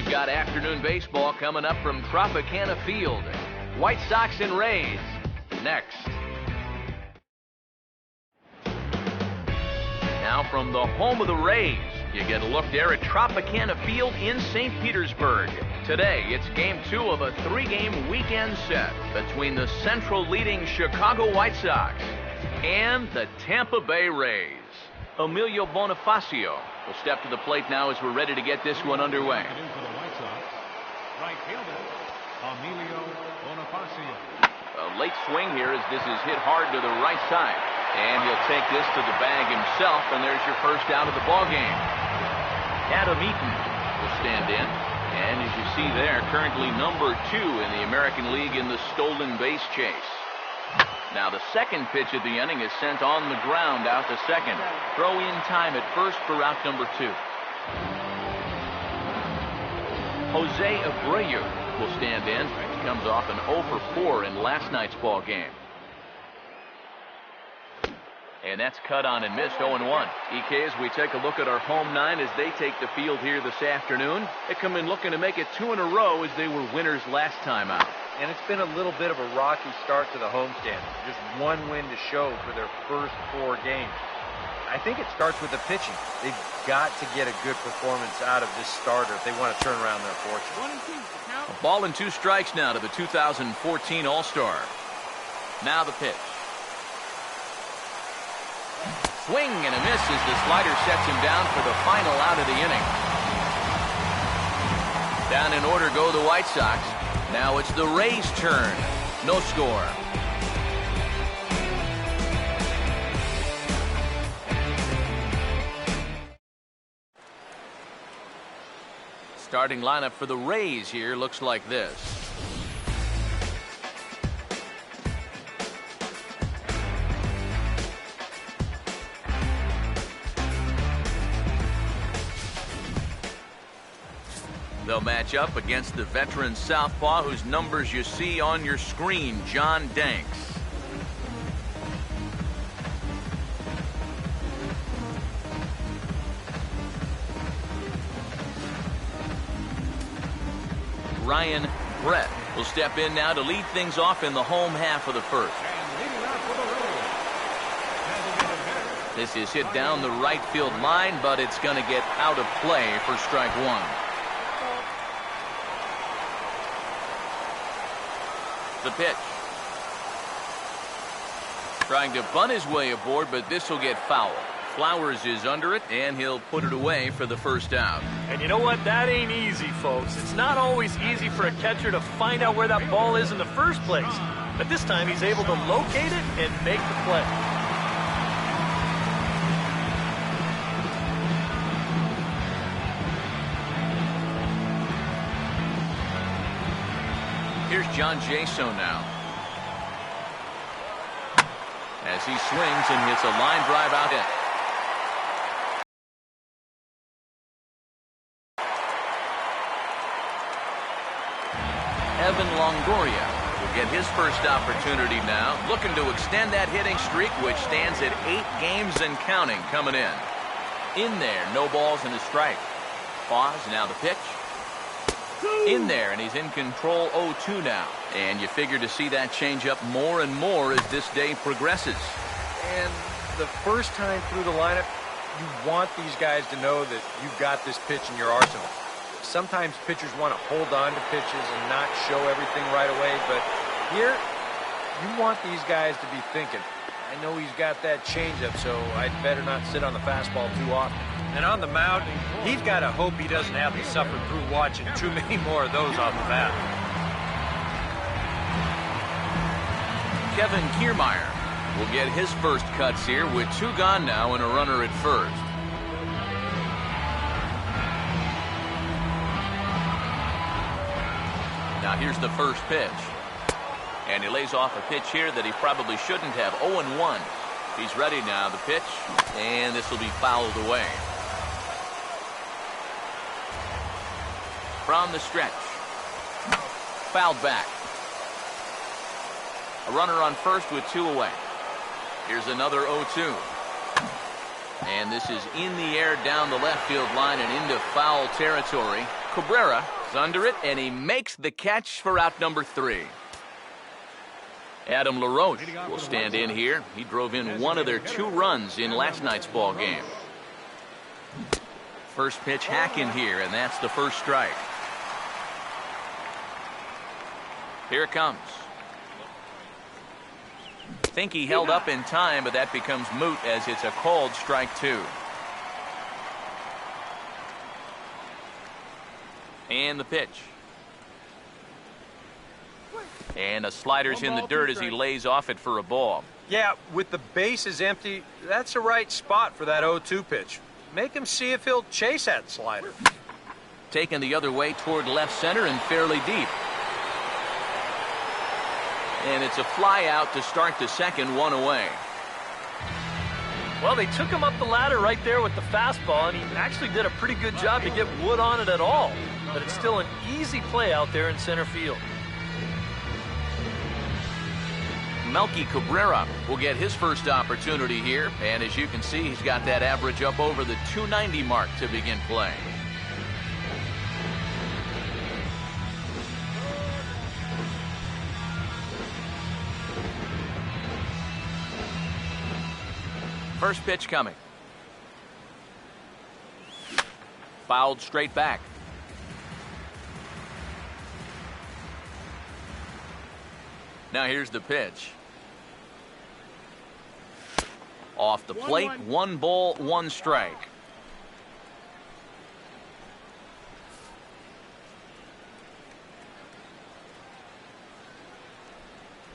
We've got afternoon baseball coming up from Tropicana Field. White Sox and Rays next. Now from the home of the Rays, you get a look there at Tropicana Field in St. Petersburg. Today, it's Game 2 of a 3-game weekend set between the Central leading Chicago White Sox and the Tampa Bay Rays. Emilio Bonifacio will step to the plate now as we're ready to get this one underway. For the White Sox, right fielder Emilio Bonifacio. A late swing here as this is hit hard to the right side. And he'll take this to the bag himself, and there's your first out of the ballgame. Adam Eaton will stand in. And as you see there, currently number 2 in the American League in the stolen base chase. Now the second pitch of the inning is sent on the ground out to second. Throw in time at first for out number 2. Jose Abreu will stand in. He comes off an 0 for 4 in last night's ball game. And that's cut on and missed, 0-1. EK, as we take a look at our home 9 as they take the field here this afternoon. They come in looking to make it 2 in a row as they were winners last time out. And it's been a little bit of a rocky start to the homestand. Just one win to show for their first 4 games. I think it starts with the pitching. They've got to get a good performance out of this starter if they want to turn around their fortune. A ball and 2 strikes now to the 2014 All-Star. Now the pitch. Swing and a miss as the slider sets him down for the final out of the inning. Down in order go the White Sox. Now it's the Rays' turn. No score. Starting lineup for the Rays here looks like this. They'll match up against the veteran southpaw whose numbers you see on your screen, John Danks. Ryan Brett will step in now to lead things off in the home half of the first. This is hit down the right field line, but it's going to get out of play for strike 1. The pitch. Trying to bunt his way aboard, but this will get foul. Flowers is under it, and he'll put it away for the first out. And you know what? That ain't easy, folks. It's not always easy for a catcher to find out where that ball is in the first place. But this time he's able to locate it and make the play. Here's John Jaso now. As he swings and hits a line drive out in. Evan Longoria will get his first opportunity now, looking to extend that hitting streak, which stands at 8 games and counting coming in. In there, no balls and a strike. Pause, now the pitch. In there, and he's in control 0-2 now. And you figure to see that change up more and more as this day progresses. And the first time through the lineup, you want these guys to know that you've got this pitch in your arsenal. Sometimes pitchers want to hold on to pitches and not show everything right away, but here, you want these guys to be thinking, I know he's got that changeup, so I'd better not sit on the fastball too often. And on the mound, he's got to hope he doesn't have to suffer through watching too many more of those off the bat. Kevin Kiermaier will get his first cuts here with 2 gone now and a runner at first. Now here's the first pitch. And he lays off a pitch here that he probably shouldn't have. 0-1. He's ready now, the pitch. And this will be fouled away. From the stretch. Fouled back. A runner on first with 2 away. Here's another 0-2. And this is in the air down the left field line and into foul territory. Cabrera He's under it, and he makes the catch for out number 3. Adam LaRoche will stand in here. He drove in one of their 2 runs in last night's ball game. First pitch hack in here, and that's the first strike. Here it comes. Think he held up in time, but that becomes moot as it's a called strike 2. And the pitch. And a slider's in the dirt as he lays off it for a ball. Yeah, with the bases empty, that's the right spot for that 0-2 pitch. Make him see if he'll chase that slider. Taken the other way toward left center and fairly deep. And it's a fly out to start the second, 1 away. Well, they took him up the ladder right there with the fastball, and he actually did a pretty good job to get wood on it at all. But it's still an easy play out there in center field. Melky Cabrera will get his first opportunity here, and as you can see, he's got that average up over the 290 mark to begin play. First pitch coming. Fouled straight back. Now here's the pitch. Off the plate, 1 ball, 1 strike.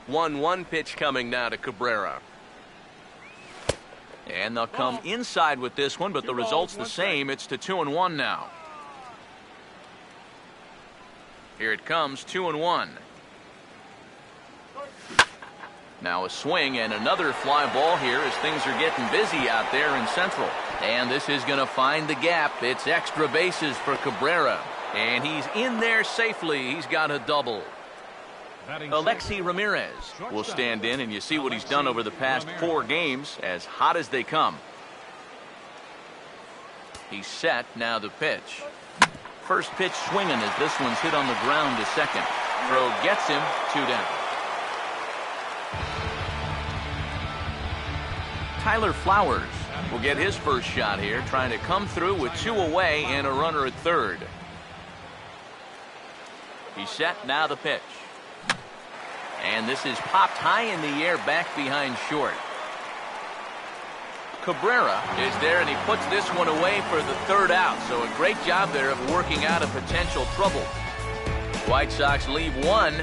One pitch coming now to Cabrera. And they'll come inside with this one, but the result's the same. It's to 2-1 now. Here it comes, 2-1. Now a swing and another fly ball here as things are getting busy out there in Central. And this is going to find the gap. It's extra bases for Cabrera. And he's in there safely. He's got a double. Alexi Ramirez will stand in, and you see what he's done over the past 4 games, as hot as they come. He's set, now the pitch. First pitch swinging as this one's hit on the ground to second. Throw gets him, 2 down. Tyler Flowers will get his first shot here, trying to come through with 2 away and a runner at third. He's set, now the pitch. And this is popped high in the air back behind short. Cabrera is there, and he puts this one away for the 3rd out. So a great job there of working out a potential trouble. White Sox leave 1.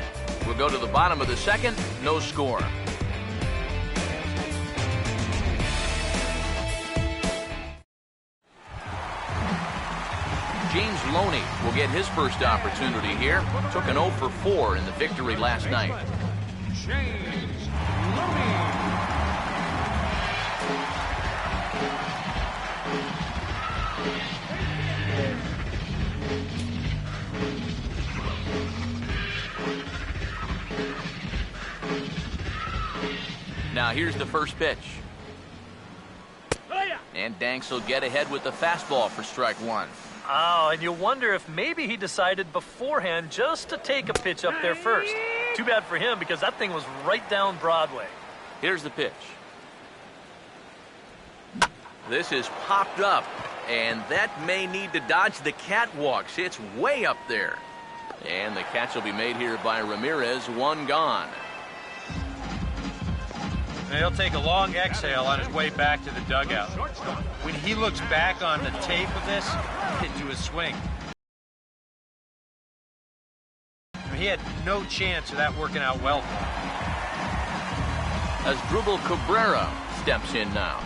We'll go to the bottom of the 2nd. No score. James Loney will get his first opportunity here. Took an 0 for 4 in the victory last night. James Loney. Now here's the first pitch. And Danks will get ahead with the fastball for strike 1. Oh, and you wonder if maybe he decided beforehand just to take a pitch up there first. Too bad for him, because that thing was right down Broadway. Here's the pitch. This is popped up, and that may need to dodge the catwalks. It's way up there. And the catch will be made here by Ramirez. 1 gone. He'll take a long exhale on his way back to the dugout. When he looks back on the tape of this, into his swing, he had no chance of that working out well for him. Asdrubal Cabrera steps in now.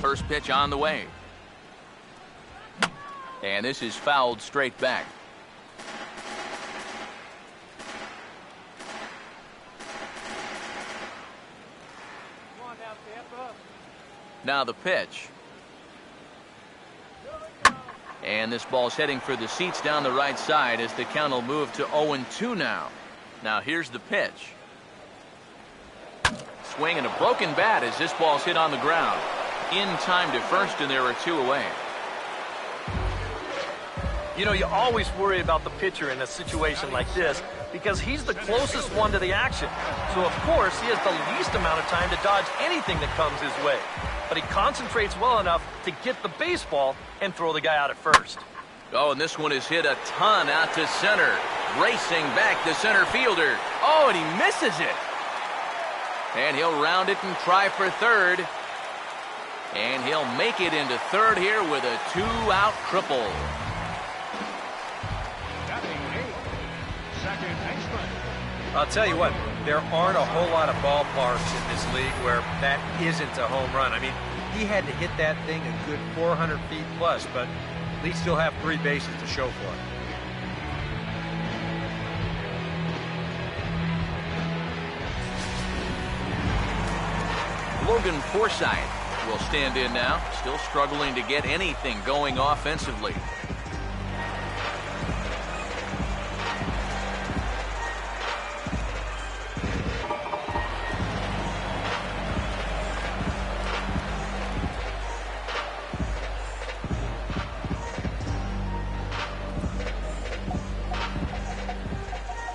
First pitch on the way. And this is fouled straight back. Now the pitch. And this ball's heading for the seats down the right side as the count will move to 0-2 now. Now here's the pitch. swing and a broken bat as this ball's hit on the ground. In time to first, and there are 2 away. You know, you always worry about the pitcher in a situation like this because he's the closest one to the action. So, of course, he has the least amount of time to dodge anything that comes his way. But he concentrates well enough to get the baseball and throw the guy out at first. Oh, and this one is hit a ton out to center. Racing back the center fielder. Oh, and he misses it. And he'll round it and try for third. And he'll make it into third here with a 2-out triple. I'll tell you what, there aren't a whole lot of ballparks in this league where that isn't a home run. I mean, he had to hit that thing a good 400 feet plus, but at least he'll have 3 bases to show for it. Logan Forsythe will stand in now, still struggling to get anything going offensively.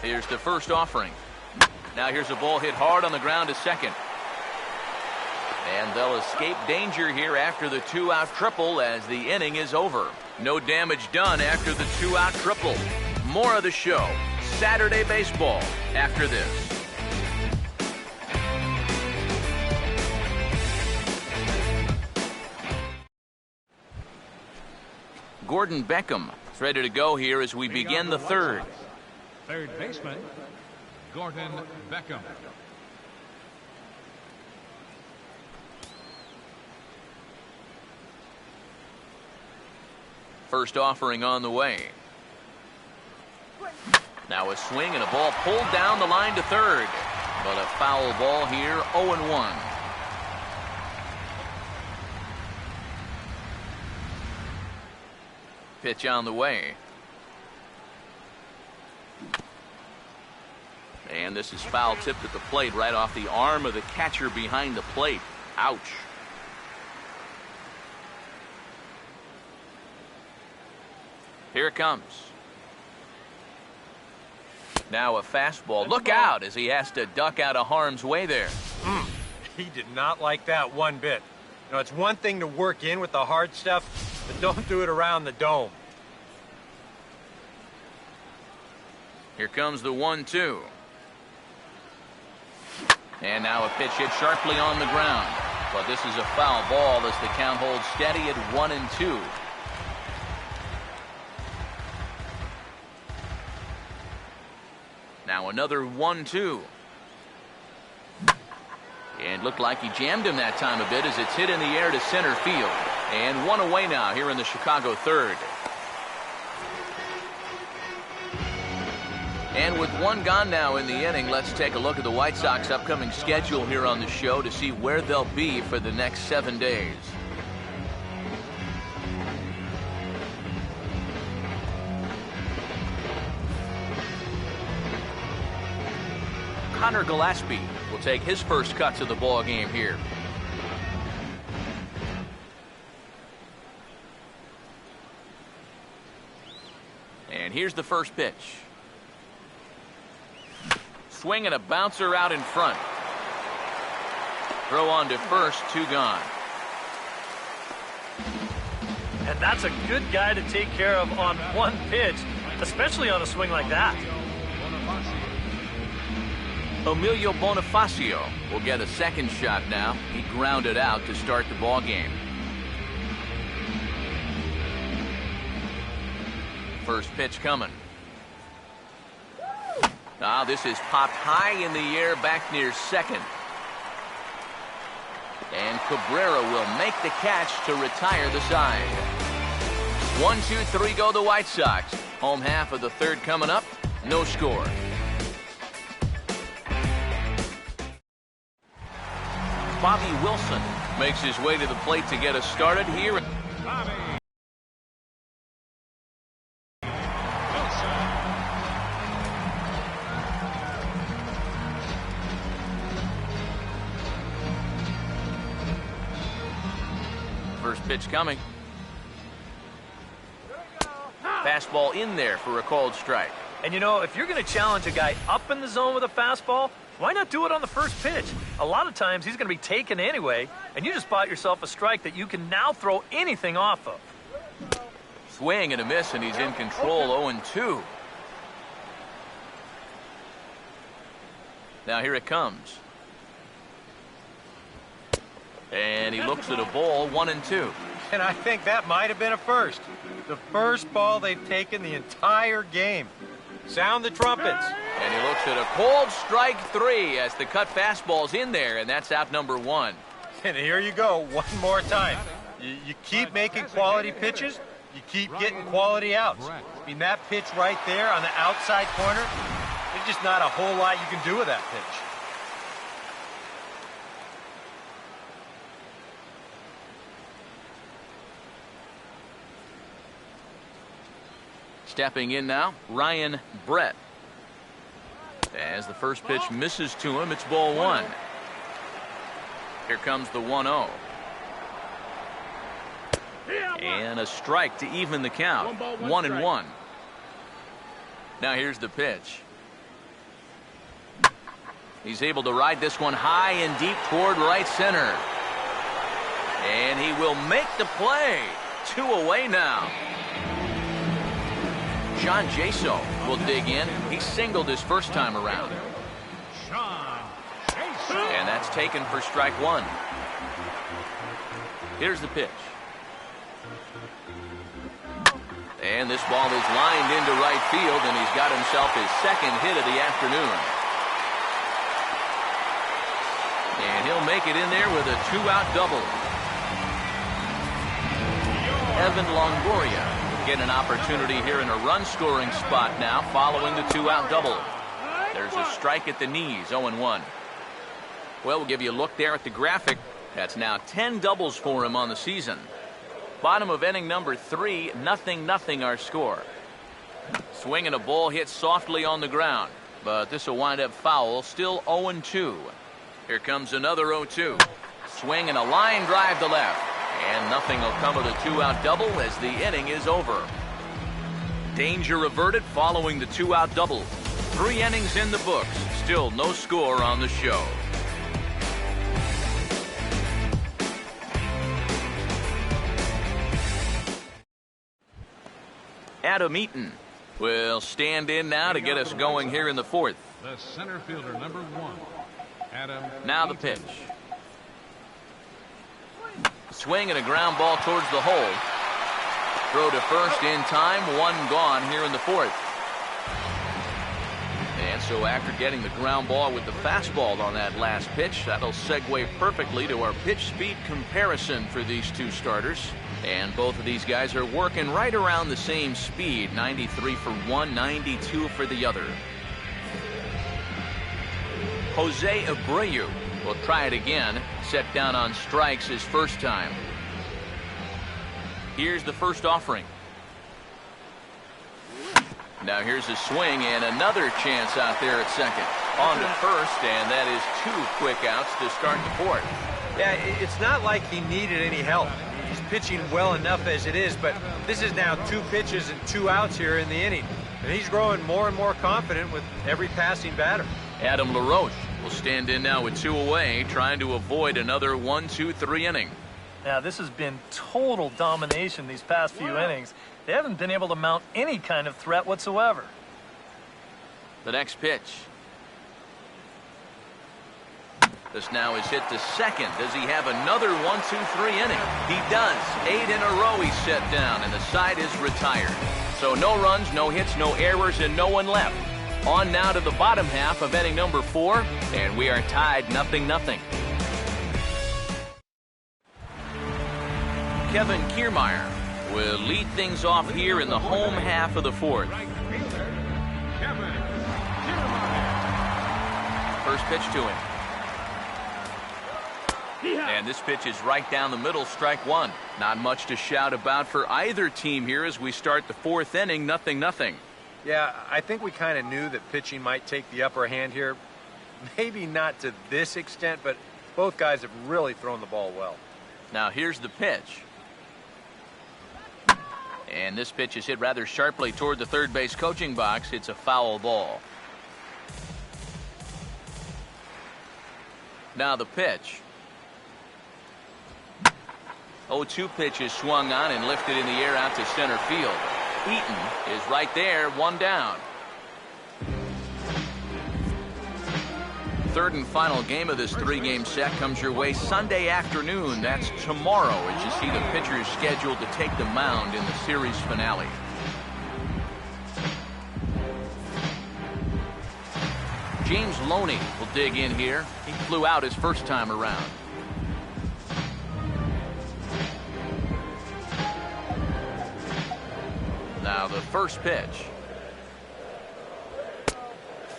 Here's the first offering. Now here's a ball hit hard on the ground to second. And they'll escape danger here after the 2-out triple as the inning is over. No damage done after the 2-out triple. More of the show. Saturday baseball after this. Gordon Beckham is ready to go here as we begin the third. Third baseman, Gordon Beckham. First offering on the way. Now a swing and a ball pulled down the line to third. But a foul ball here, 0-1. Pitch on the way. And this is foul tipped at the plate right off the arm of the catcher behind the plate. Ouch. Here it comes. Now a fastball. Look out as he has to duck out of harm's way there. He did not like that one bit. You know, it's one thing to work in with the hard stuff, but don't do it around the dome. Here comes the 1-2. And now a pitch hit sharply on the ground. But this is a foul ball as the count holds steady at 1-2. Now another 1-2. And looked like he jammed him that time a bit as it's hit in the air to center field. And 1 away now here in the Chicago third. And with 1 gone now in the inning, let's take a look at the White Sox upcoming schedule here on the show to see where they'll be for the next 7 days. Connor Gillespie will take his first cut to the ball game here. And here's the first pitch. Swing and a bouncer out in front. Throw on to first, 2 gone. And that's a good guy to take care of on one pitch, especially on a swing like that. Emilio Bonifacio will get a second shot now. He grounded out to start the ball game. First pitch coming. Now this is popped high in the air back near second. And Cabrera will make the catch to retire the side. 1, 2, 3 go the White Sox. Home half of the third coming up. No score. Bobby Wilson makes his way to the plate to get us started here. Bobby Wilson. Pitch coming. Fastball in there for a called strike. And you know, if you're going to challenge a guy up in the zone with a fastball, why not do it on the first pitch? A lot of times he's going to be taken anyway, and you just bought yourself a strike that you can now throw anything off of. Swing and a miss, and he's in control. 0-2. Now here it comes. And he looks at a ball. 1-2. And I think that might have been a first. The first ball they've taken the entire game. Sound the trumpets. And he looks at a called strike 3 as the cut fastball's in there, and that's out number 1. And here you go, one more time. You keep making quality pitches, you keep getting quality outs. I mean, that pitch right there on the outside corner, there's just not a whole lot you can do with that pitch. Stepping in now, Ryan Brett. As the first pitch misses to him, it's ball 1. Here comes the 1-0. And a strike to even the count. 1-1. Now here's the pitch. He's able to ride this one high and deep toward right center. And he will make the play. 2 away now. Sean Jaso will dig in. He singled his first time around. And that's taken for strike 1. Here's the pitch. And this ball is lined into right field, and he's got himself his second hit of the afternoon. And he'll make it in there with a 2-out double. Evan Longoria get an opportunity here in a run-scoring spot now following the 2-out double. There's a strike at the knees, 0-1. Well, we'll give you a look there at the graphic. That's now 10 doubles for him on the season. Bottom of inning number 3, 0-0 our score. Swing and a ball hit softly on the ground, but this will wind up foul, still 0-2. Here comes another 0-2. Swing and a line drive to left. And nothing will come of the 2-out double as the inning is over. Danger averted following the 2-out double. 3 innings in the books. Still no score on the show. Adam Eaton will stand in now to get us going here in the 4th. The center fielder, number 1, Adam. Now the pitch. Swing and a ground ball towards the hole. Throw to first in time. 1 gone here in the 4th. And so after getting the ground ball with the fastball on that last pitch, that'll segue perfectly to our pitch speed comparison for these two starters. And both of these guys are working right around the same speed. 93 for one, 92 for the other. Jose Abreu will try it again. Set down on strikes his first time. Here's the first offering. Now here's a swing and another chance out there at second. On to first, and that is 2 quick outs to start the 4th. Yeah, it's not like he needed any help. He's pitching well enough as it is, but this is now 2 pitches and 2 outs here in the inning. And he's growing more and more confident with every passing batter. Adam LaRoche will stand in now with 2 away, trying to avoid another 1-2-3 inning. Now, this has been total domination these past few innings. They haven't been able to mount any kind of threat whatsoever. The next pitch. This now is hit to second. Does he have another 1-2-3 inning? He does. 8 in a row he's set down, and the side is retired. So no runs, no hits, no errors, and no one left. On now to the bottom half of inning number 4, and we are tied 0-0. Kevin Kiermaier will lead things off here in the home half of the 4th. First pitch to him. And this pitch is right down the middle, strike 1. Not much to shout about for either team here as we start the 4th inning, 0-0. Yeah, I think we kind of knew that pitching might take the upper hand here. Maybe not to this extent, but both guys have really thrown the ball well. Now here's the pitch. And this pitch is hit rather sharply toward the third base coaching box. It's a foul ball. Now the pitch. 0-2 pitch is swung on and lifted in the air out to center field. Eaton is right there, one down. Third and final game of this three-game set comes your way Sunday afternoon. That's tomorrow as you see the pitchers scheduled to take the mound in the series finale. James Loney will dig in here. He flew out his first time around. Now the first pitch.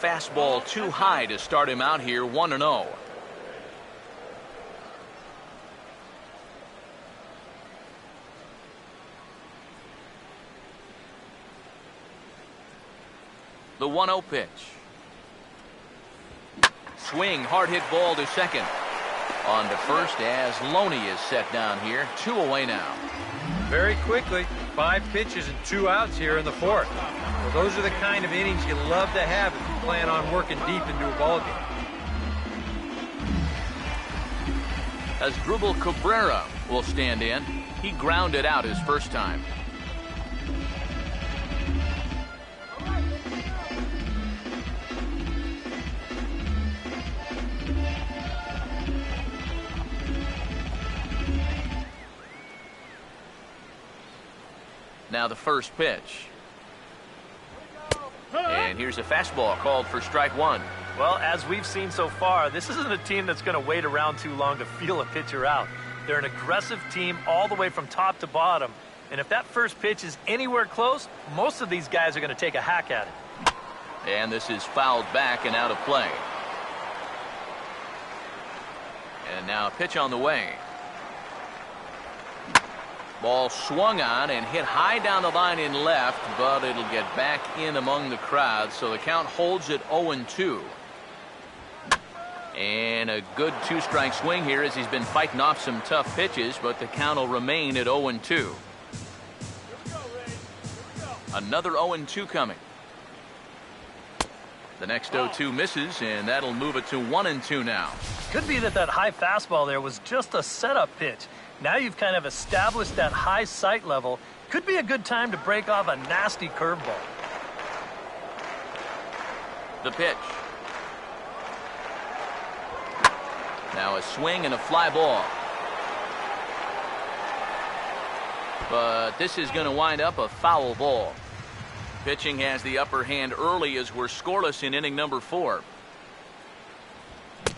Fastball too high to start him out here, 1-0. The 1-0 pitch. Swing, hard hit ball to second. On to first as Loney is set down here. 2 away now. Very quickly, 5 pitches and 2 outs here in the fourth. Well, those are the kind of innings you love to have if you plan on working deep into a ball game. Asdrubal Cabrera will stand in. He grounded out his first time. Now the first pitch. And here's a fastball called for strike one. Well, as we've seen so far, this isn't a team that's going to wait around too long to feel a pitcher out. They're an aggressive team all the way from top to bottom. And if that first pitch is anywhere close, most of these guys are going to take a hack at it. And this is fouled back and out of play. And now a pitch on the way. Ball swung on and hit high down the line in left, but it'll get back in among the crowd, so the count holds at 0-2. And a good 2-strike swing here as he's been fighting off some tough pitches, but the count will remain at 0-2. Another 0-2 coming. The next 0-2 misses, and that'll move it to 1-2 now. Could be that high fastball there was just a setup pitch. Now you've kind of established that high sight level. Could be a good time to break off a nasty curveball. The pitch. Now a swing and a fly ball. But this is going to wind up a foul ball. Pitching has the upper hand early as we're scoreless in inning number 4.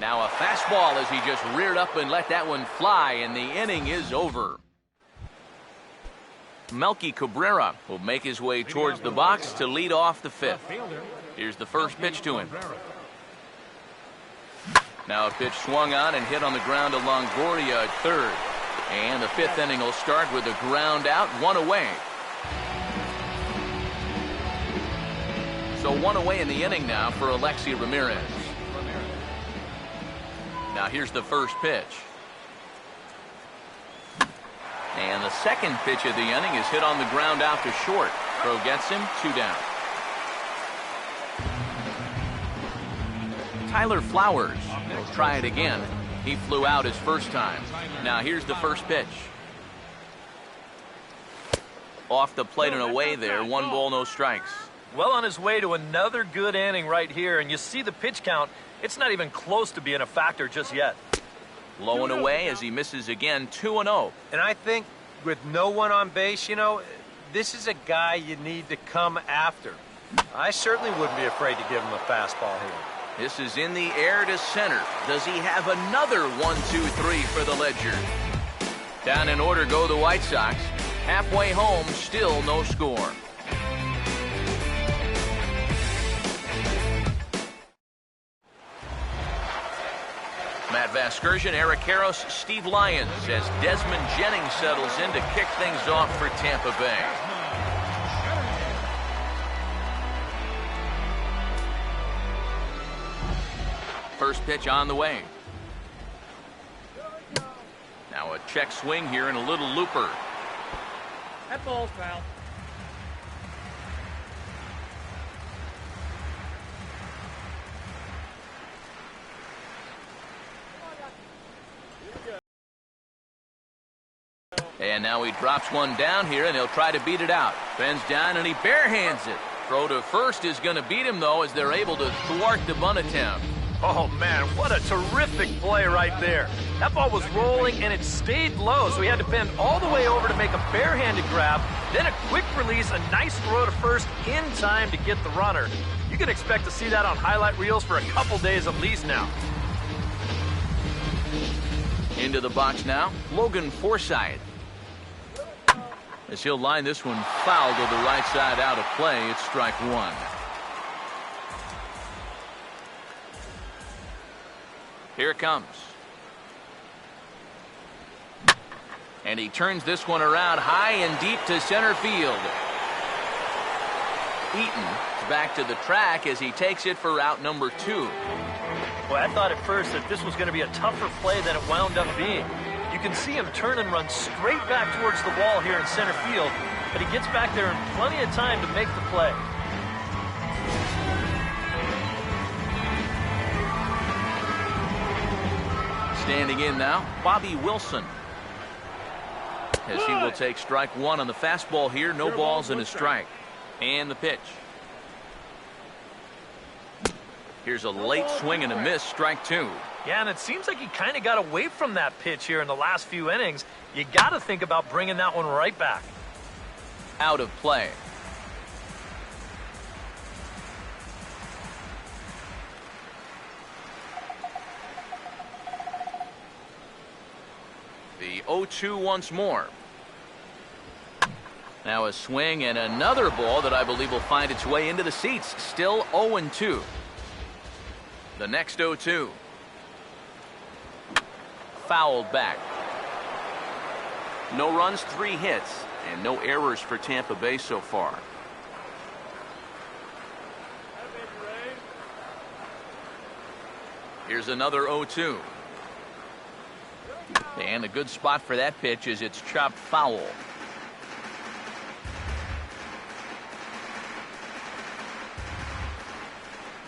Now a fastball as he just reared up and let that one fly, and the inning is over. Melky Cabrera will make his way towards the box to lead off the 5th. Here's the first pitch to him. Now a pitch swung on and hit on the ground to Longoria at third. And the 5th inning will start with a ground out, 1 away. So 1 away in the inning now for Alexi Ramirez. Now here's the first pitch. And the second pitch of the inning is hit on the ground out to short. Throw gets him, 2 down. Tyler Flowers will try it again. He flew out his first time. Now here's the first pitch. Off the plate and away there. 1 ball, no strikes. Well on his way to another good inning right here, and you see the pitch count. It's not even close to being a factor just yet. Low and away as he misses again, 2-0. And I think with no one on base, you know, this is a guy you need to come after. I certainly wouldn't be afraid to give him a fastball here. This is in the air to center. Does he have another 1-2-3 for the Ledger? Down in order go the White Sox. Halfway home, still no score. Matt Vasgersian, Eric Karros, Steve Lyons as Desmond Jennings settles in to kick things off for Tampa Bay. First pitch on the way. Now a check swing here and a little looper. That ball's foul. And now he drops one down here, and he'll try to beat it out. Bends down, and he barehands it. Throw to first is going to beat him, though, as they're able to thwart the bunt attempt. Oh, man, what a terrific play right there. That ball was rolling, and it stayed low, so he had to bend all the way over to make a barehanded grab, then a quick release, a nice throw to first in time to get the runner. You can expect to see that on highlight reels for a couple days at least now. Into the box now, Logan Forsythe. As he'll line this one foul to the right side out of play, it's strike one. Here it comes. And he turns this one around high and deep to center field. Eaton is back to the track as he takes it for out number 2. Well, I thought at first that this was going to be a tougher play than it wound up being. You can see him turn and run straight back towards the wall here in center field, but he gets back there in plenty of time to make the play. Standing in now, Bobby Wilson. As he will take strike one on the fastball here. No balls and a strike. And the pitch. Here's a late swing and a miss, strike two. Yeah, and it seems like he kind of got away from that pitch here in the last few innings. You got to think about bringing that one right back. Out of play. The 0-2 once more. Now a swing and another ball that I believe will find its way into the seats. Still 0-2. The next 0-2. Fouled back. No runs, 3 hits, and no errors for Tampa Bay so far. Here's another 0-2. And a good spot for that pitch is it's chopped foul.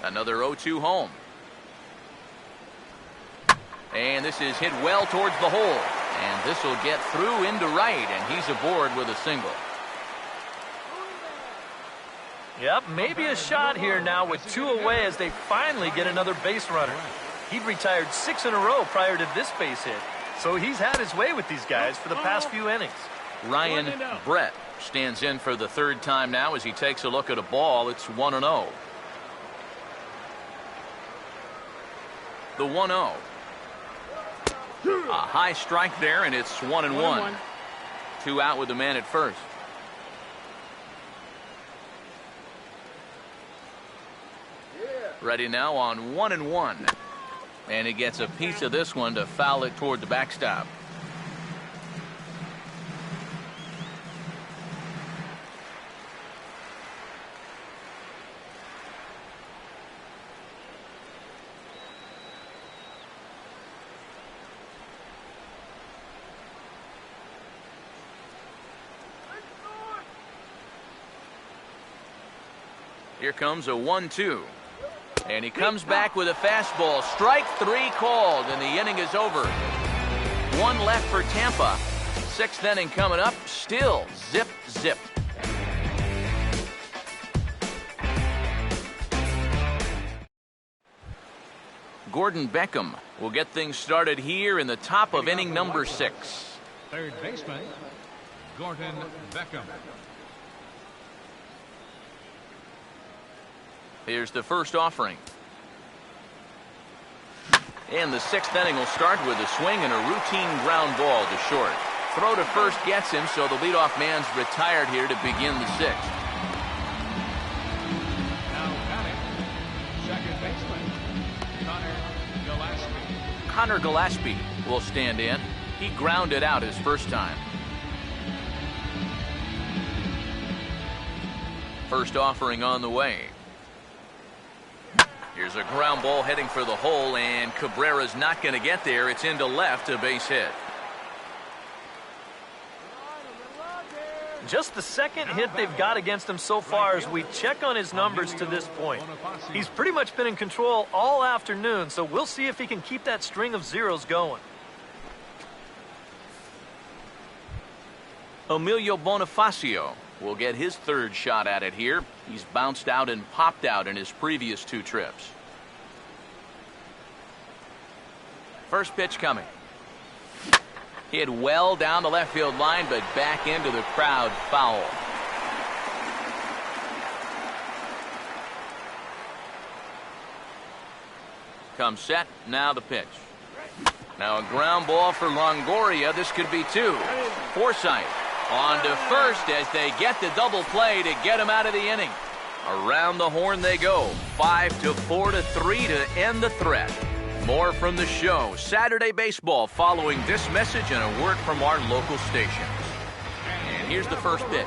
Another 0-2 home. And this is hit well towards the hole. And this will get through into right, and he's aboard with a single. Yep, maybe a shot here now with 2 away as they finally get another base runner. He'd retired 6 in a row prior to this base hit. So he's had his way with these guys for the past few innings. Ryan Brett stands in for the 3rd time now as he takes a look at a ball. It's 1-0. The 1-0. A high strike there, and it's 1-1. 2 out with the man at first. Ready now on 1-1. And he gets a piece of this one to foul it toward the backstop. Here comes a 1-2. And he comes back with a fastball. Strike 3 called, and the inning is over. 1 left for Tampa. 6th inning coming up. Still zip, zip. Gordon Beckham will get things started here in the top of inning number 6. Third baseman, Gordon Beckham. Here's the first offering. And the 6th inning will start with a swing and a routine ground ball to short. Throw to first gets him, so the leadoff man's retired here to begin the 6th. Now batting, second baseman, Connor Gillaspie. Connor Gillaspie will stand in. He grounded out his first time. First offering on the way. Here's a ground ball heading for the hole, and Cabrera's not going to get there. It's into left, a base hit. Just the 2nd hit they've got against him so far as we check on his numbers to this point. He's pretty much been in control all afternoon, so we'll see if he can keep that string of zeros going. Emilio Bonifacio will get his third shot at it here. He's bounced out and popped out in his previous 2 trips. First pitch coming. Hit well down the left field line, but back into the crowd, foul. Comes set, now the pitch. Now a ground ball for Longoria. This could be 2. Forsythe on to first as they get the double play to get him out of the inning. Around the horn they go. 5-4-3 to end the threat. More from the show. Saturday Baseball following this message and a word from our local stations. And here's the first pitch.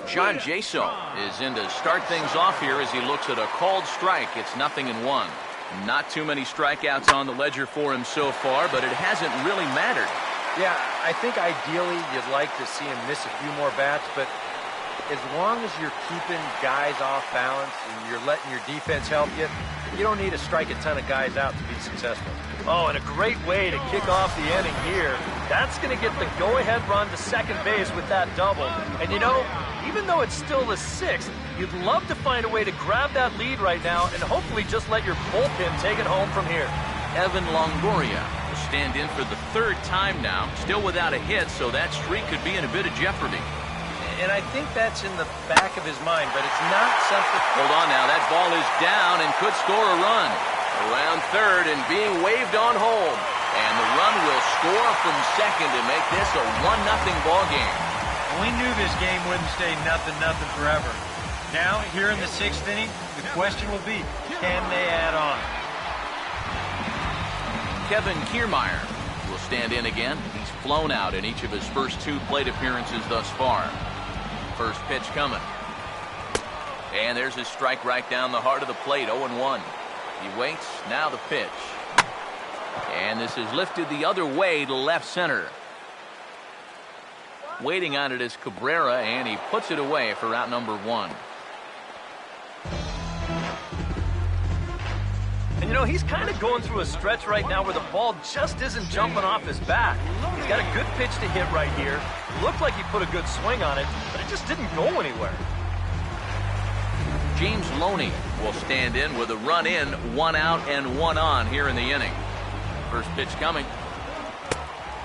John Jaso is in to start things off here as he looks at a called strike. It's 0-1. Not too many strikeouts on the ledger for him so far, but it hasn't really mattered. Yeah, I think ideally you'd like to see him miss a few more bats, but as long as you're keeping guys off balance and you're letting your defense help you, you don't need to strike a ton of guys out to be successful. Oh, and a great way to kick off the inning here. That's going to get the go-ahead run to second base with that double. And you know, even though it's still the 6th, you'd love to find a way to grab that lead right now and hopefully just let your bullpen take it home from here. Evan Longoria will stand in for the 3rd time now, still without a hit, so that streak could be in a bit of jeopardy. And I think that's in the back of his mind, but it's not something... Hold on now, that ball is down and could score a run. Around third and being waved on home. And the run will score from second to make this a 1-0 ball game. We knew this game wouldn't stay 0-0 forever. Now, here in the 6th inning, the question will be, can they add on? Kevin Kiermaier will stand in again. He's flown out in each of his first 2 plate appearances thus far. First pitch coming. And there's his strike right down the heart of the plate, 0-1. He waits, now the pitch. And this is lifted the other way to left center. Waiting on it is Cabrera, and he puts it away for out number 1. And you know, he's kind of going through a stretch right now where the ball just isn't jumping off his bat. He's got a good pitch to hit right here. Looked like he put a good swing on it, but it just didn't go anywhere. James Loney will stand in with a run in, 1 out and 1 on here in the inning. First pitch coming.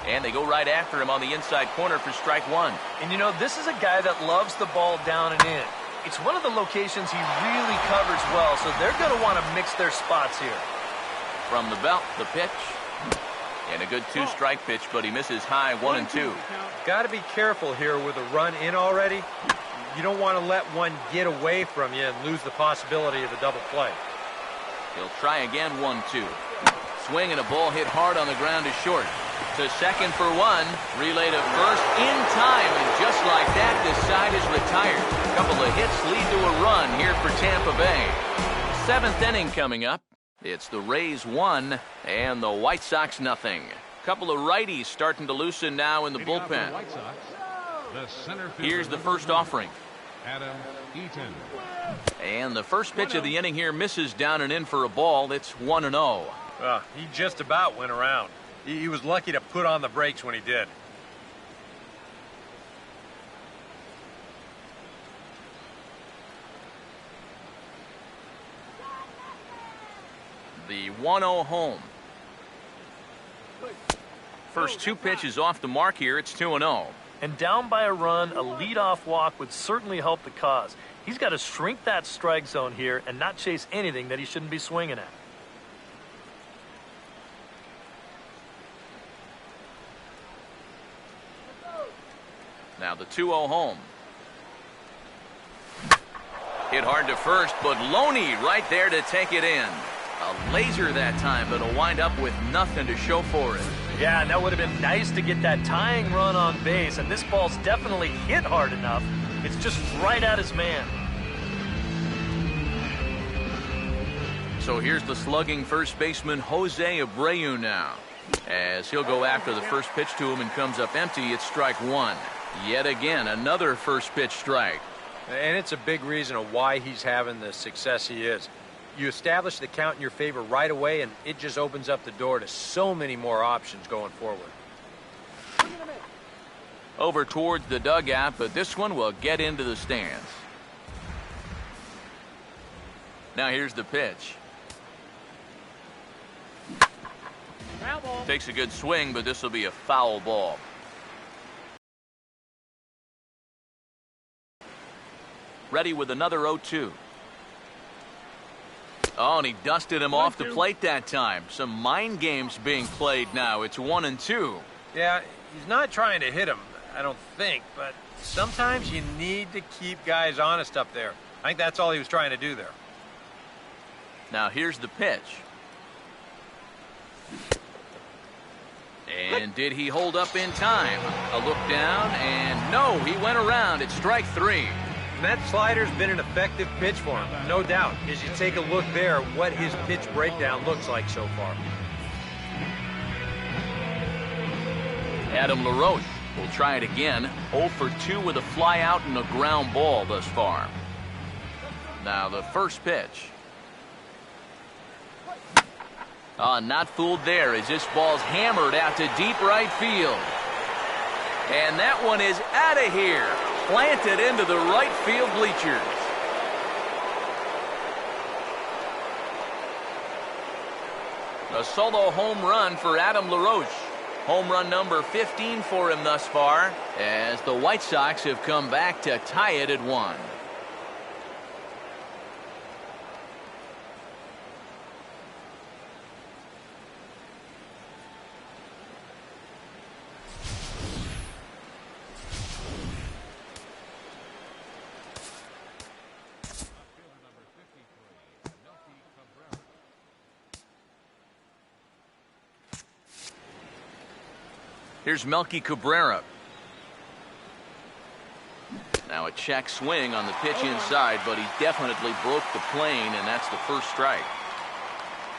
And they go right after him on the inside corner for strike 1. And you know, this is a guy that loves the ball down and in. It's one of the locations he really covers well, so they're going to want to mix their spots here. From the belt, the pitch. And a good 2-strike pitch, but he misses high 1-2. Got to be careful here with a run in already. You don't want to let one get away from you and lose the possibility of a double play. He'll try again, 1-2. Swing and a ball hit hard on the ground to short. To second for 1. Relay to first in time, and just like that, the side is retired. A couple of hits lead to a run here for Tampa Bay. 7th inning coming up. It's the Rays 1 and the White Sox 0. Couple of righties starting to loosen now in the bullpen. Here's the first offering. Adam Eaton. And the first pitch of the inning here misses down and in for a ball. It's 1-0. He just about went around. He was lucky to put on the brakes when he did. The 1-0 home. First 2 pitches off the mark here. It's 2-0. And down by a run, a leadoff walk would certainly help the cause. He's got to shrink that strike zone here and not chase anything that he shouldn't be swinging at. Now the 2-0 home. Hit hard to first, but Loney right there to take it in. A laser that time, but it'll wind up with nothing to show for it. Yeah, and that would have been nice to get that tying run on base, and this ball's definitely hit hard enough. It's just right at his man. So here's the slugging first baseman Jose Abreu now. As he'll go after the first pitch to him and comes up empty, it's strike 1. Yet again, another first pitch strike. And it's a big reason of why he's having the success he is. You establish the count in your favor right away, and it just opens up the door to so many more options going forward. Over towards the dugout, but this one will get into the stands. Now here's the pitch. Takes a good swing, but this will be a foul ball. Ready with another 0-2. Oh, and he dusted him off the plate that time. Some mind games being played now. It's 1-2. Yeah, he's not trying to hit him, I don't think, but sometimes you need to keep guys honest up there. I think that's all he was trying to do there. Now here's the pitch. And did he hold up in time? A look down, and no, he went around. It's strike 3. That slider's been an effective pitch for him, no doubt. As you take a look there, what his pitch breakdown looks like so far. Adam LaRoche will try it again. 0 for 2 with a fly out and a ground ball thus far. Now the first pitch. Not fooled there as this ball's hammered out to deep right field. And that one is out of here. Planted into the right field bleachers. A solo home run for Adam LaRoche. Home run number 15 for him thus far, as the White Sox have come back to tie it at 1. Here's Melky Cabrera. Now a check swing on the pitch inside, but he definitely broke the plane, and that's the first strike.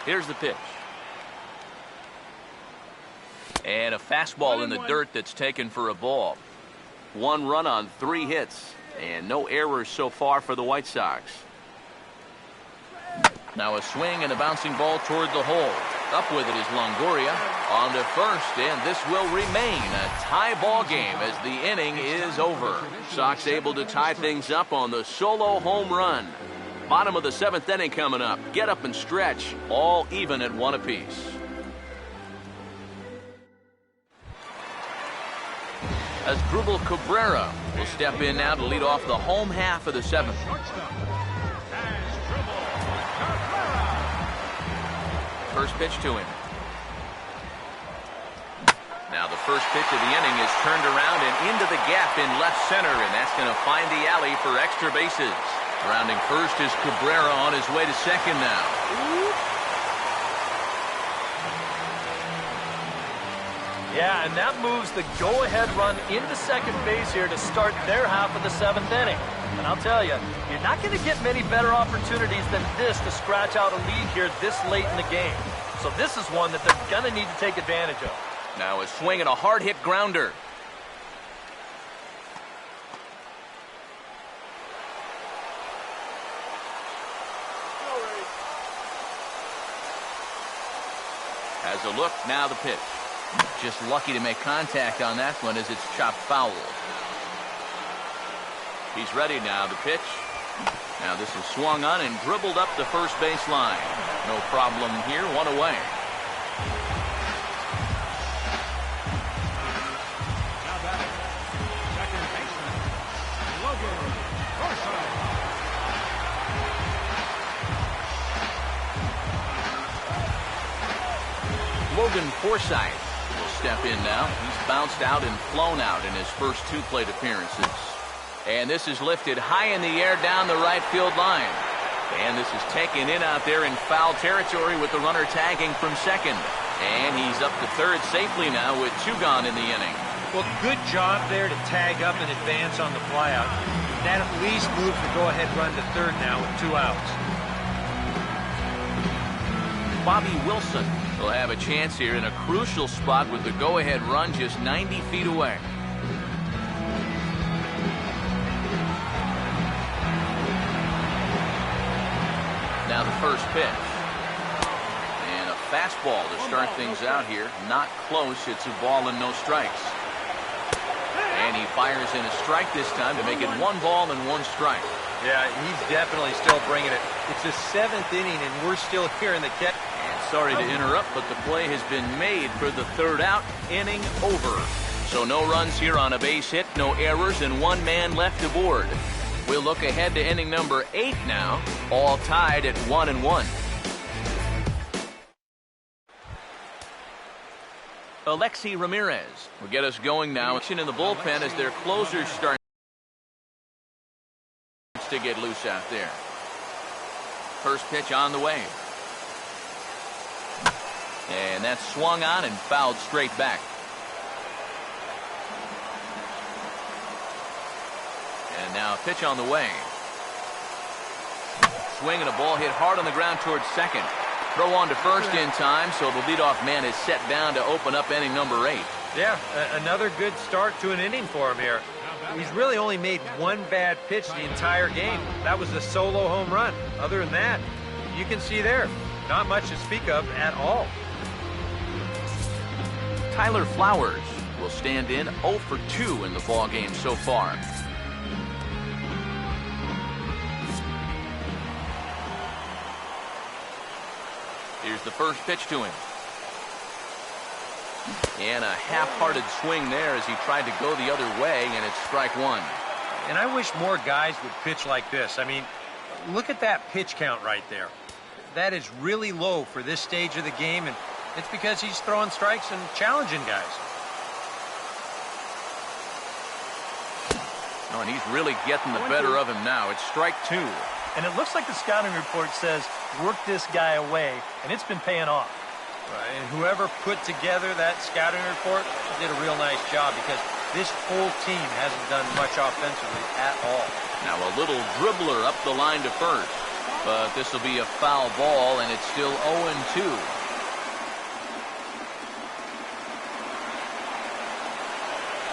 Here's the pitch. And a fastball in the dirt that's taken for a ball. 1 run on 3 hits, and no errors so far for the White Sox. Now a swing and a bouncing ball toward the hole. Up with it is Longoria on to first, and this will remain a tie ball game as the inning is over. Sox able to tie things up on the solo home run. Bottom of the 7th inning coming up. Get up and stretch, all even at 1 apiece. As Asdrubal Cabrera will step in now to lead off the home half of the 7th. First pitch to him. Now the first pitch of the inning is turned around and into the gap in left center, and that's going to find the alley for extra bases. Rounding first is Cabrera on his way to second now. Yeah, and that moves the go-ahead run into second base here to start their half of the 7th inning. And I'll tell you, you're not going to get many better opportunities than this to scratch out a lead here this late in the game. So this is one that they're going to need to take advantage of. Now a swing and a hard-hit grounder. Has a look, now the pitch. Just lucky to make contact on that one as it's chopped foul. He's ready now, the pitch. Now this is swung on and dribbled up the first base line. No problem here, 1 away. Now batting, second baseman, Logan Forsythe. Logan Forsythe will step in now. He's bounced out and flown out in his first 2 plate appearances. And this is lifted high in the air down the right field line. And this is taken in out there in foul territory with the runner tagging from second. And he's up to third safely now with 2 gone in the inning. Well, good job there to tag up and advance on the flyout. That at least moves the go-ahead run to third now with 2 outs. Bobby Wilson will have a chance here in a crucial spot with the go-ahead run just 90 feet away. Now the first pitch. And a fastball to start things out here. Not close. It's a ball and no strikes. And he fires in a strike this time to make it 1 ball and 1 strike. Yeah, he's definitely still bringing it. It's the 7th inning, and we're still here in the catch. And sorry to interrupt, but the play has been made for the 3rd out. Inning over. So no runs here on a base hit, no errors, and 1 man left aboard. We'll look ahead to inning number 8 now, all tied at 1-1. Alexi Ramirez will get us going now. Action in the bullpen as their closers start to get loose out there. First pitch on the way. And that's swung on and fouled straight back. And now a pitch on the way. Swing and a ball hit hard on the ground towards second. Throw on to first in time, so the leadoff man is set down to open up inning number 8. Yeah, another good start to an inning for him here. He's really only made 1 bad pitch the entire game. That was a solo home run. Other than that, you can see there, not much to speak of at all. Tyler Flowers will stand in 0 for 2 in the ball game so far. Here's the first pitch to him. And a half-hearted swing there as he tried to go the other way, and it's strike 1. And I wish more guys would pitch like this. I mean, look at that pitch count right there. That is really low for this stage of the game, and it's because he's throwing strikes and challenging guys. Oh, and he's really getting the better of him now. It's strike 2. And it looks like the scouting report says, work this guy away, and it's been paying off. And whoever put together that scouting report did a real nice job, because this whole team hasn't done much offensively at all. Now a little dribbler up the line to first, but this will be a foul ball, and it's still 0-2.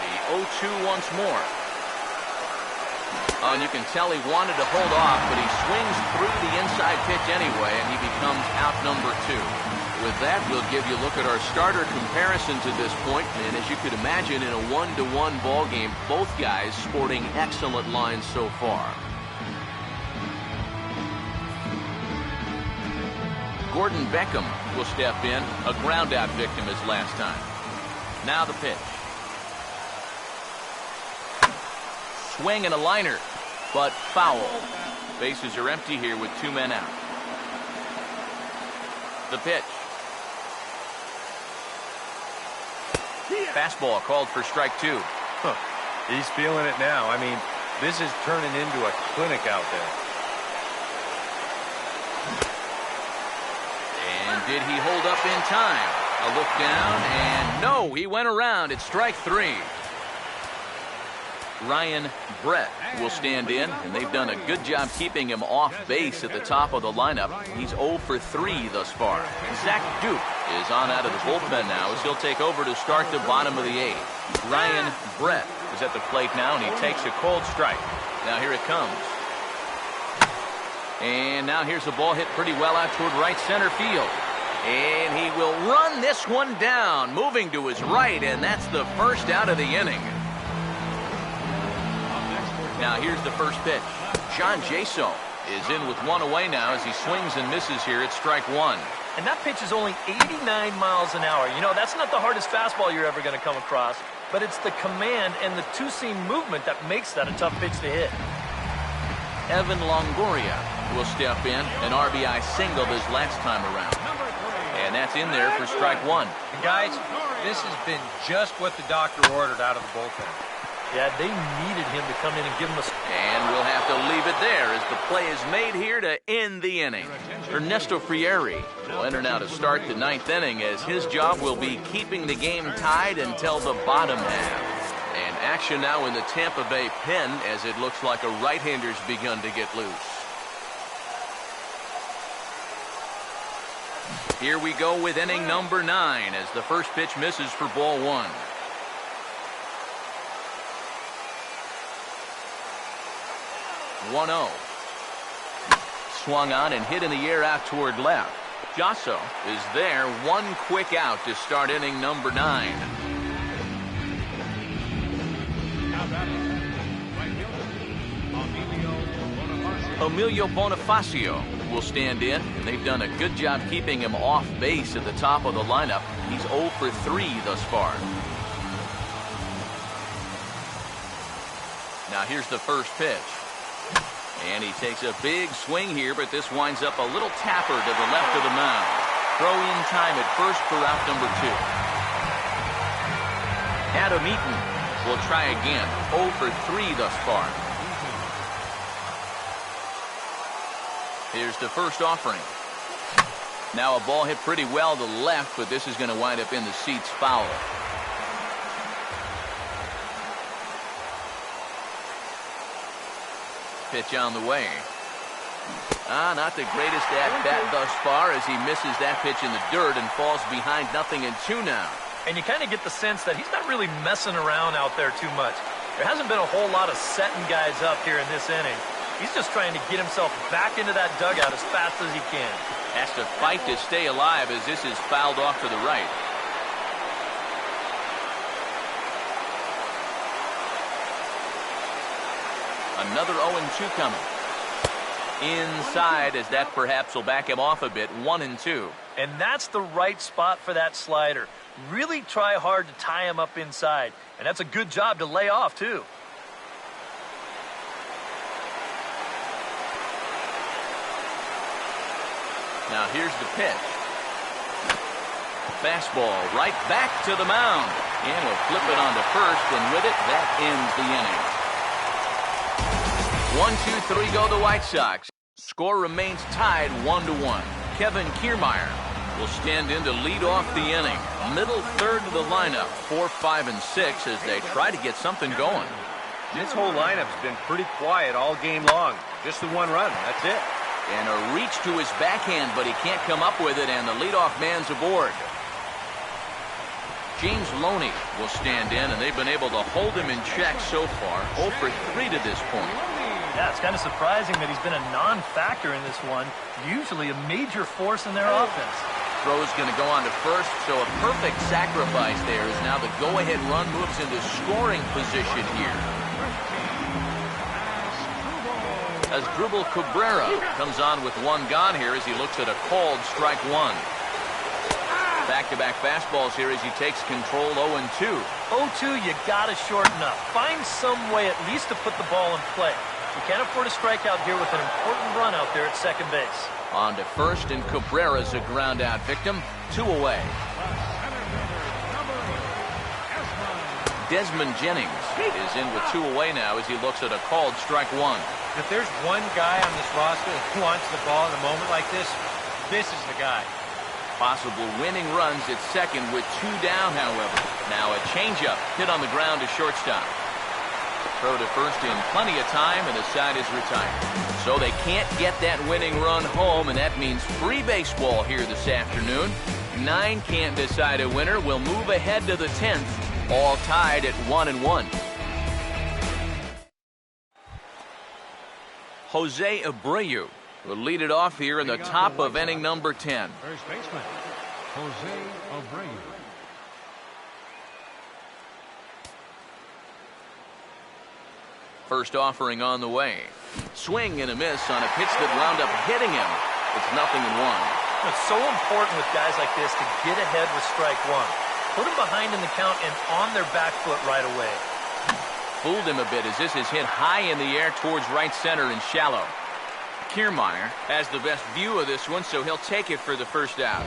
The 0-2 once more. Oh, and you can tell he wanted to hold off, but he swings through the inside pitch anyway, and he becomes out number 2. With that, we'll give you a look at our starter comparison to this point, and as you could imagine, in a 1-1 ball game, both guys sporting excellent lines so far. Gordon Beckham will step in, a ground-out victim as last time. Now the pitch. Swing and a liner, but foul. Bases are empty here with 2 men out. The pitch. Fastball called for strike 2. He's feeling it now. I mean, this is turning into a clinic out there. And did he hold up in time? A look down, and no, he went around. It's strike 3. Ryan Brett will stand in, and they've done a good job keeping him off base at the top of the lineup. He's 0 for 3 thus far. Zach Duke is on out of the bullpen now as he'll take over to start the bottom of the 8th. Ryan Brett is at the plate now, and he takes a cold strike. Now here it comes. And now here's a ball hit pretty well out toward right center field. And he will run this one down, moving to his right, and that's the first out of the inning. Now here's the first pitch. John Jaso is in with 1 away now as he swings and misses here at strike 1. And that pitch is only 89 miles an hour. You know, that's not the hardest fastball you're ever going to come across, but it's the command and the two-seam movement that makes that a tough pitch to hit. Evan Longoria will step in, an RBI single his last time around. And that's in there for strike 1. And guys, this has been just what the doctor ordered out of the bullpen. Yeah, they needed him to come in and give him a... And we'll have to leave it there as the play is made here to end the inning. Ernesto Frieri will enter now to start the 9th inning as his job will be keeping the game tied until the bottom half. And action now in the Tampa Bay pen as it looks like a right-hander's begun to get loose. Here we go with inning number 9 as the first pitch misses for ball 1. 1-0. Swung on and hit in the air out toward left. Jaso is there, 1 quick out to start inning number 9. Emilio Bonifacio will stand in, and they've done a good job keeping him off base at the top of the lineup. He's 0 for 3 thus far. Now here's the first pitch. And he takes a big swing here, but this winds up a little tapper to the left of the mound. Throw in time at first for out number 2. Adam Eaton will try again. 0 for 3 thus far. Here's the first offering. Now a ball hit pretty well to the left, but this is going to wind up in the seats foul. Pitch on the way. Not the greatest at-bat thus far as he misses that pitch in the dirt and falls behind 0-2 now. And you kind of get the sense that he's not really messing around out there too much. There hasn't been a whole lot of setting guys up here in this inning. He's just trying to get himself back into that dugout as fast as he can. Has to fight to stay alive as this is fouled off to the right. Another 0-2 coming. Inside, as that perhaps will back him off a bit. 1-2. And that's the right spot for that slider. Really try hard to tie him up inside. And that's a good job to lay off, too. Now here's the pitch. Fastball right back to the mound. And he'll flip it on to first, and with it, that ends the inning. 1-2-3 go the White Sox. Score remains tied 1-1. Kevin Kiermaier will stand in to lead off the inning. Middle third of the lineup, 4, 5, and 6 as they try to get something going. This whole lineup's been pretty quiet all game long. Just the one run, that's it. And a reach to his backhand, but he can't come up with it, and the leadoff man's aboard. James Loney will stand in, and they've been able to hold him in check so far. 0 for 3 to this point. Yeah, it's kind of surprising that he's been a non-factor in this one. Usually a major force in their offense. Throw's going to go on to first, so a perfect sacrifice there as now the go-ahead run moves into scoring position here. As Asdrubal Cabrera comes on with one gone here as he looks at a called strike 1. Back-to-back fastballs here as he takes control. 0-2. 0-2, you got to shorten up. Find some way at least to put the ball in play. You can't afford a strikeout here with an important run out there at second base. On to first, and Cabrera's a ground-out victim. 2 away. Desmond Jennings is in with 2 away now as he looks at a called strike 1. If there's one guy on this roster who wants the ball in a moment like this, this is the guy. Possible winning runs at second with 2 down, however. Now a changeup hit on the ground to shortstop. Throw to first in plenty of time, and the side is retired. So they can't get that winning run home, and that means free baseball here this afternoon. 9 can't decide a winner. We'll move ahead to the 10th, all tied at 1-1. Jose Abreu will lead it off here in the top of inning number 10. First baseman, Jose Abreu. First offering on the way. Swing and a miss on a pitch that wound up hitting him. It's 0-1. It's so important with guys like this to get ahead with strike 1. Put them behind in the count and on their back foot right away. Fooled him a bit as this is hit high in the air towards right center and shallow. Kiermaier has the best view of this one, so he'll take it for the first out.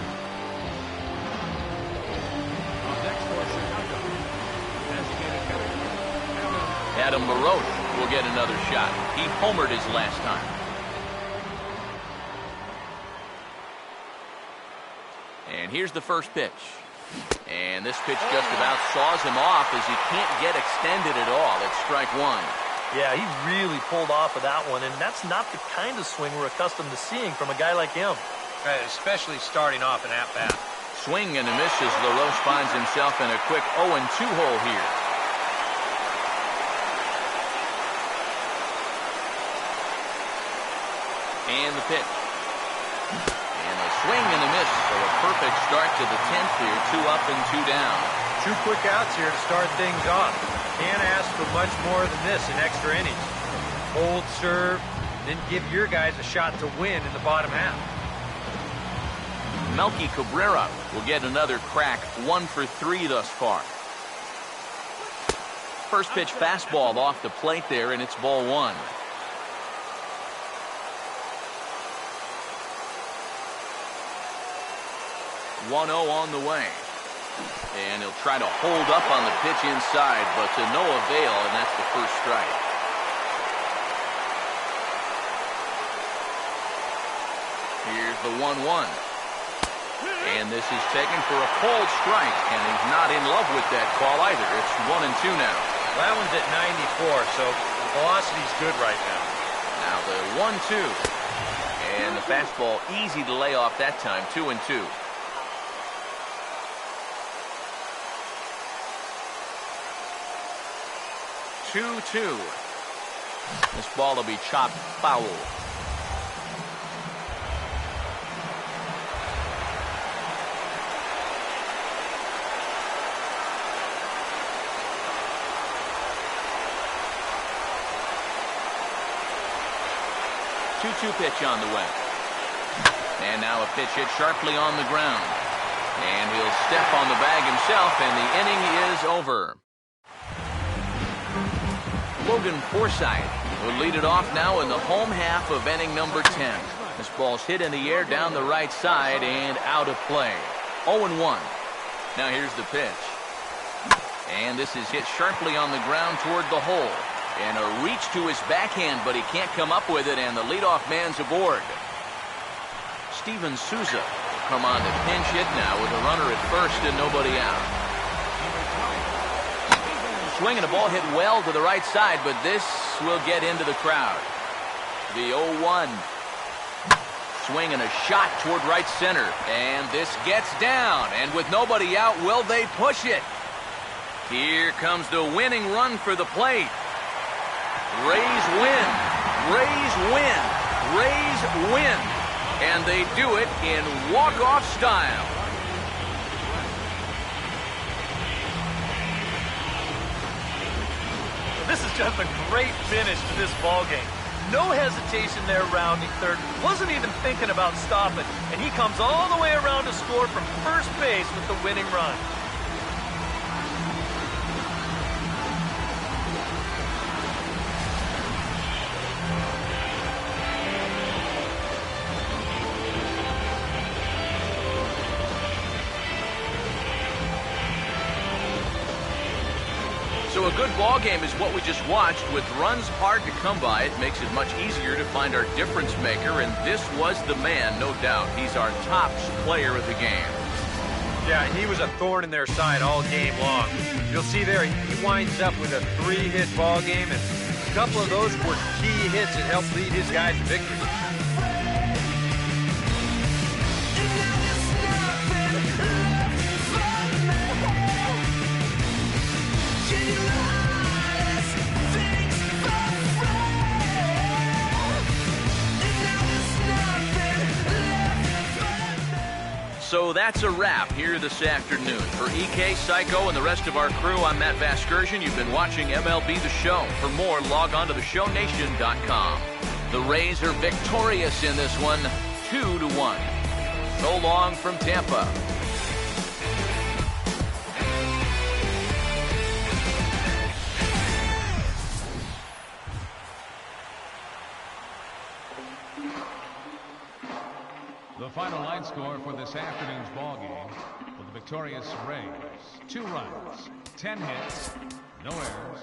Adam Maroch will get another shot. He homered his last time. And here's the first pitch. And this pitch just about saws him off as he can't get extended at all. It's strike 1. Yeah, he really pulled off of that one, and that's not the kind of swing we're accustomed to seeing from a guy like him. Right, especially starting off an at-bat. Swing and a miss as LaRoche finds himself in a quick 0-2 hole here. And the pitch. And a swing and a miss. So a perfect start to the 10th here. 2 up and 2 down. 2 quick outs here to start things off. Can't ask for much more than this in extra innings. Hold serve, then give your guys a shot to win in the bottom half. Melky Cabrera will get another crack, 1 for 3 thus far. First pitch fastball off the plate there, and it's ball 1. On the way. And he'll try to hold up on the pitch inside, but to no avail, and that's the first strike. Here's the 1-1. And this is taken for a called strike, and he's not in love with that call either. It's 1-2 now. That one's at 94, so the velocity's good right now. Now the 1-2. And the fastball easy to lay off that time, 2-2. 2-2. This ball will be chopped foul. Pitch on the way. And now a pitch hit sharply on the ground. And he'll step on the bag himself, and the inning is over. Logan Forsythe will lead it off now in the home half of inning number 10. This ball's hit in the air down the right side and out of play. 0-1. Now here's the pitch. And this is hit sharply on the ground toward the hole. And a reach to his backhand, but he can't come up with it, and the leadoff man's aboard. Steven Souza will come on to pinch hit now with a runner at first and nobody out. Swinging a ball hit well to the right side, but this will get into the crowd. The 0-1. Swinging a shot toward right center, and this gets down, and with nobody out, will they push it? Here comes the winning run for the plate. Rays win, Rays win, Rays win, and they do it in walk-off style. This is just a great finish to this ball game. No hesitation there rounding third. Wasn't even thinking about stopping, and he comes all the way around to score from first base with the winning run. So a good ball game is what we just watched. With runs hard to come by, it makes it much easier to find our difference maker, and this was the man, no doubt. He's our top player of the game. Yeah, he was a thorn in their side all game long. You'll see there, he winds up with a 3-hit ball game, and a couple of those were key hits that helped lead his guys to victory. So that's a wrap here this afternoon. For EK, Psycho, and the rest of our crew, I'm Matt Vasgersian. You've been watching MLB The Show. For more, log on to theshownation.com. The Rays are victorious in this one, 2-1. So long from Tampa. The final line score for this afternoon's ball game for the victorious Rays: 2 runs, 10 hits, no errors,